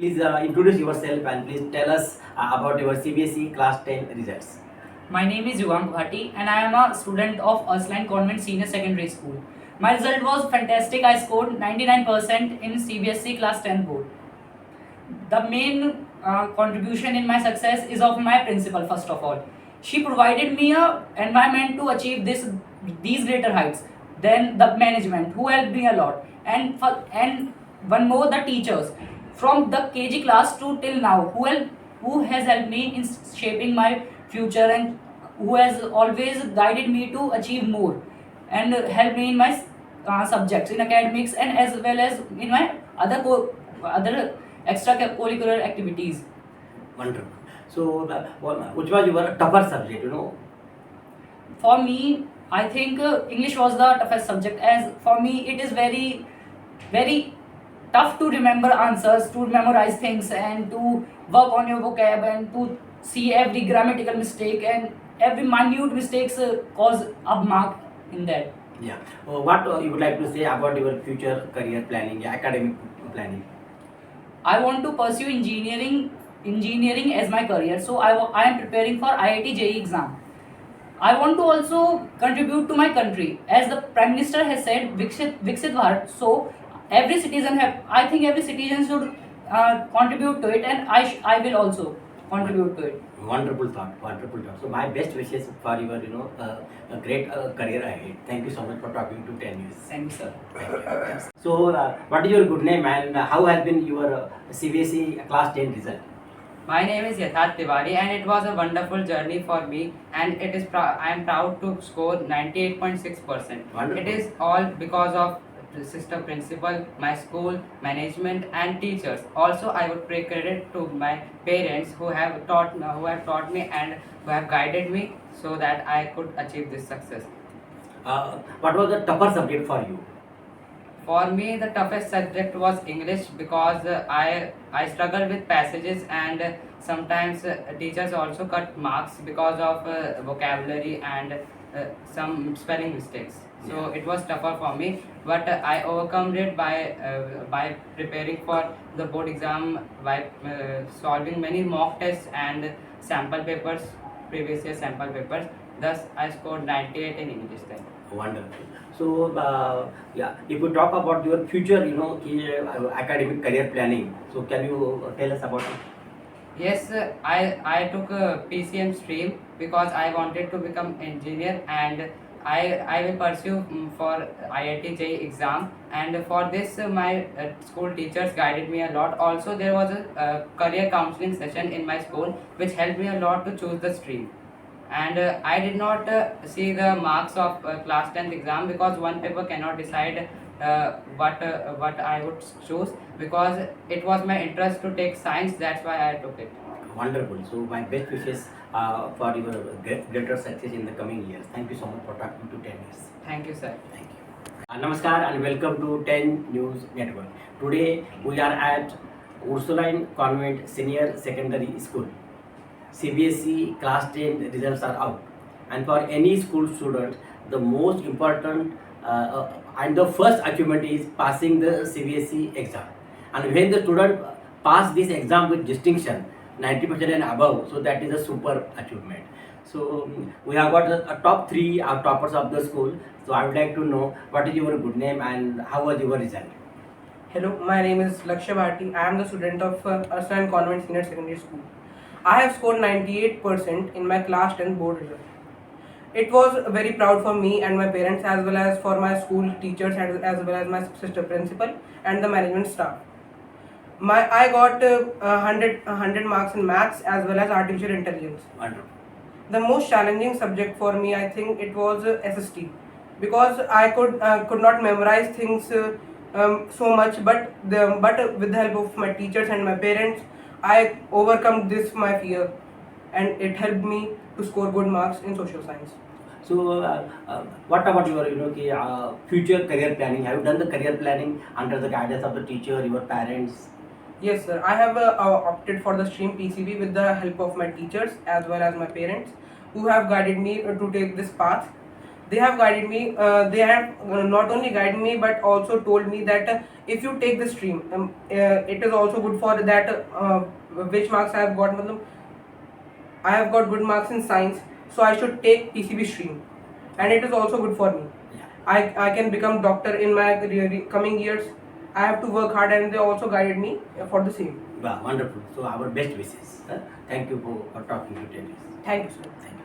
Please introduce yourself and please tell us about your CBSE class 10 results. My name is Yuvang Bhati and I am a student of Ersline Convent Senior Secondary School. My result was fantastic. I scored 99% in CBSE class 10 board. The main contribution in my success is of my principal first of all. She provided me a environment to achieve these greater heights. Then the management who helped me a lot, and one more the teachers from the KG class to till now who has helped me in shaping my future and who has always guided me to achieve more and helped me in my subjects in academics and as well as in my other extracurricular activities. Wonderful. So, which was your tougher subject? For me, I think English was the toughest subject, as for me it is very tough to remember answers, to memorize things, and to work on your vocab and to see every grammatical mistake and every minute mistakes cause a mark in that. Yeah. What you would like to say about your future career planning, academic planning? I want to pursue engineering as my career. So I am preparing for IIT JEE exam. I want to also contribute to my country, as the Prime Minister has said, Viksit Bharat. So I think every citizen should contribute to it, and I will also contribute to it. Wonderful thought. Wonderful thought. So, my best wishes for your, a great career ahead. Thank you so much for talking to 10 years. Thank you, sir. Thank you. So, what is your good name and how has been your CBSE class 10 result? My name is Yatharth Tiwari and it was a wonderful journey for me, and it is I am proud to score 98.6%. Wonderful. It is all because of the sister principal, my school, management and teachers. Also I would pay credit to my parents who have taught me and who have guided me so that I could achieve this success. What was the tougher subject for you? For me, the toughest subject was English because I struggle with passages, and sometimes teachers also cut marks because of vocabulary and some spelling mistakes. So Yeah. it was tougher for me, but I overcome it by preparing for the board exam by solving many mock tests and sample papers, previous year sample papers. Thus, I scored 98 in English then. Wonderful. So, yeah, if we talk about your future, academic career planning, so can you tell us about it? Yes, I took a PCM stream because I wanted to become engineer, and I will pursue for IIT JEE exam, and for this my school teachers guided me a lot. Also there was a career counseling session in my school which helped me a lot to choose the stream, and I did not see the marks of class 10th exam because one paper cannot decide what I would choose, because it was my interest to take science. That's why I took it. Wonderful. So, my best wishes for your greater success in the coming years. Thank you so much for talking to 10 years. Thank you, sir. Thank you. Namaskar and welcome to 10 News Network. Today we are at Ursuline Convent Senior Secondary School. CBSE class 10 results are out, and for any school student, the most important and the first achievement is passing the CBSE exam. And when the student pass this exam with distinction, 90% and above, so that is a super achievement. So we have got a top three toppers of the school. So I would like to know what is your good name and how was your result? Hello, my name is Lakshya Bharti. I am the student of Ersline Convent Senior Secondary School. I have scored 98% in my class 10 board result. It was very proud for me and my parents, as well as for my school teachers, as well as my sister principal and the management staff. I got 100 marks in maths as well as artificial intelligence. Wonderful. The most challenging subject for me, I think, it was SST, because I could not memorize things so much, but with the help of my teachers and my parents, I overcome this my fear, and it helped me to score good marks in social science. So what about your future career planning? Have you done the career planning under the guidance of the teacher, your parents? Yes, sir. I have opted for the stream PCB with the help of my teachers as well as my parents, who have guided me to take this path. They have guided me. They have not only guided me but also told me that if you take the stream, it is also good for that. Which marks I have got? matlab, I have got good marks in science, so I should take PCB stream, and it is also good for me. Yeah. I can become doctor in my coming years. I have to work hard, and they also guided me for the same. Wow, wonderful. So our best wishes. Thank you for talking to tennis. Thank you, sir. Thank you.